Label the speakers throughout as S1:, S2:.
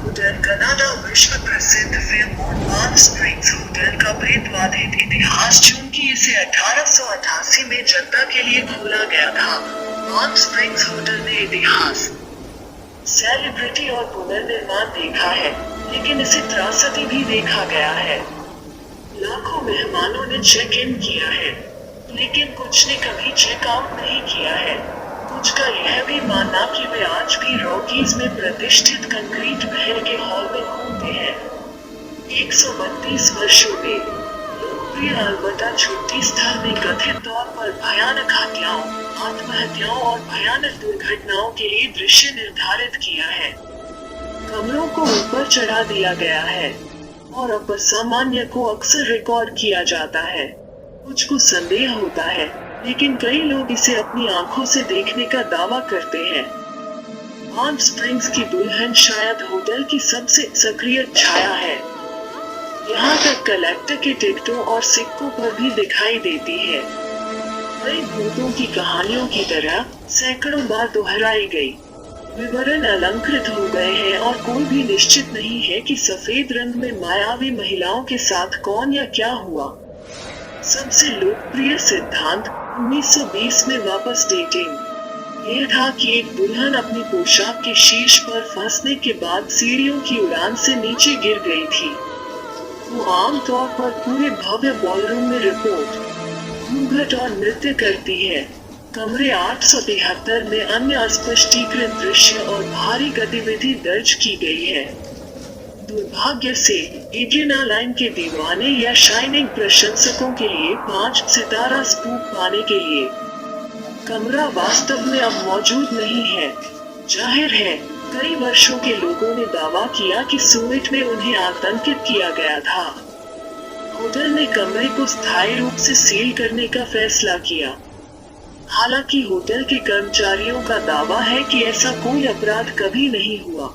S1: Hotel Canada विश्व प्रसिद्ध Fairmont palm springs hotel का भेदवादित इतिहास। चूंकि इसे 1888 में जनता के लिए खोला गया था, पाल्म स्प्रिंग्स होटल ने इतिहास, सेलिब्रिटी और पुनर्निर्माण देखा है, लेकिन इसे त्रासदी भी देखा गया है। लाखों मेहमानों ने चेक इन किया है, लेकिन कुछ ने कभी चेक आउट नहीं किया है। कुछ का यह भी मानना कि वे आज भी रॉकीज में प्रतिष्ठित कंक्रीट महल के हॉल में घूमते हैं। 132 वर्षों में लोकप्रिय अल्बर्टा छुट्टी स्थल में कथित तौर पर भयानक हत्याओं, आत्महत्याओं और भयानक दुर्घटनाओं के लिए दृश्य निर्धारित किया है। कमरों को ऊपर चढ़ा दिया गया है और असामान्य को अक्सर रिकॉर्ड किया जाता है। कुछ को संदेह होता है, लेकिन कई लोग इसे अपनी आंखों से देखने का दावा करते हैं। पाल्म स्प्रिंग्स की दुल्हन शायद होटल की सबसे सक्रिय छाया है। यहाँ तक कलेक्टर के टिकटों और सिक्कों पर भी दिखाई देती है। कई भूतों की कहानियों की तरह सैकड़ों बार दोहराई गई। विवरण अलंकृत हो गए हैं और कोई भी निश्चित नहीं है कि सफेद रंग में मायावी महिलाओं के साथ कौन या क्या हुआ। सबसे लोकप्रिय सिद्धांत 1920 में वापस डेटिंग यह था कि एक दुल्हन अपनी पोशाक के शीर्ष पर फंसने के बाद सीढ़ियों की उड़ान से नीचे गिर गई थी। वो आमतौर पर पूरे भव्य बॉलरूम में रिपोर्ट, घूंघट और नृत्य करती है। कमरे 873 में अन्य स्पष्टीकृत दृश्य और भारी गतिविधि दर्ज की गई है। दुर्भाग्य से एड्रेनालाइन के दीवाने या शाइनिंग प्रशंसकों के लिए 5 सितारा स्पूप पाने के लिए कमरा वास्तव में अब मौजूद नहीं है। जाहिर है, कई वर्षों के लोगों ने दावा किया कि स्वीट में उन्हें आतंकित किया गया था। होटल ने कमरे को स्थायी रूप से सील करने का फैसला किया। हालांकि होटल के कर्मचारियों का दावा है कि ऐसा कोई अपराध कभी नहीं हुआ,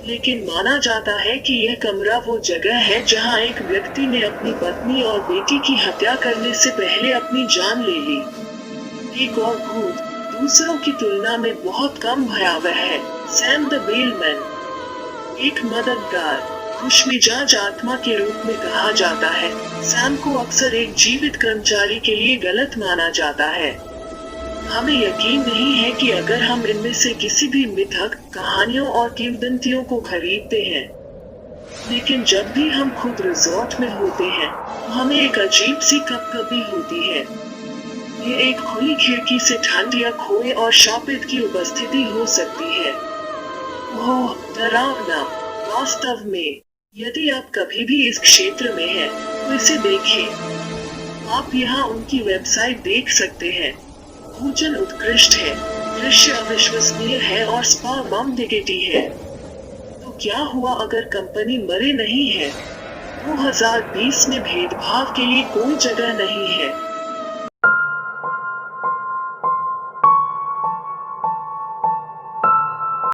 S1: लेकिन माना जाता है कि यह कमरा वो जगह है जहां एक व्यक्ति ने अपनी पत्नी और बेटी की हत्या करने से पहले अपनी जान ले ली। एक और भूत दूसरों की तुलना में बहुत कम भयावह है, सैम द बेलमैन। एक मददगार, खुशमिजाज आत्मा के रूप में कहा जाता है। सैम को अक्सर एक जीवित कर्मचारी के लिए गलत माना जाता है। हमें यकीन नहीं है कि अगर हम इनमें से किसी भी मिथक, कहानियों और किंवदंतियों को खरीदते हैं, लेकिन जब भी हम खुद रिजॉर्ट में होते हैं, तो हमें एक अजीब सी कपकपी होती है। ये एक खुली खिड़की से ठंड या खोए और शापित की उपस्थिति हो सकती है। ओह, डरावना। वास्तव में, यदि आप कभी भी इस क्षेत्र में हैं, तो इसे देखें। आप यहाँ उनकी वेबसाइट देख सकते हैं। भोजन उत्कृष्ट है, दृश्य अविश्वसनीय है और स्पा बम टिकटी है। तो क्या हुआ अगर कंपनी मरे नहीं है? 2020 में भेदभाव के लिए कोई जगह नहीं है।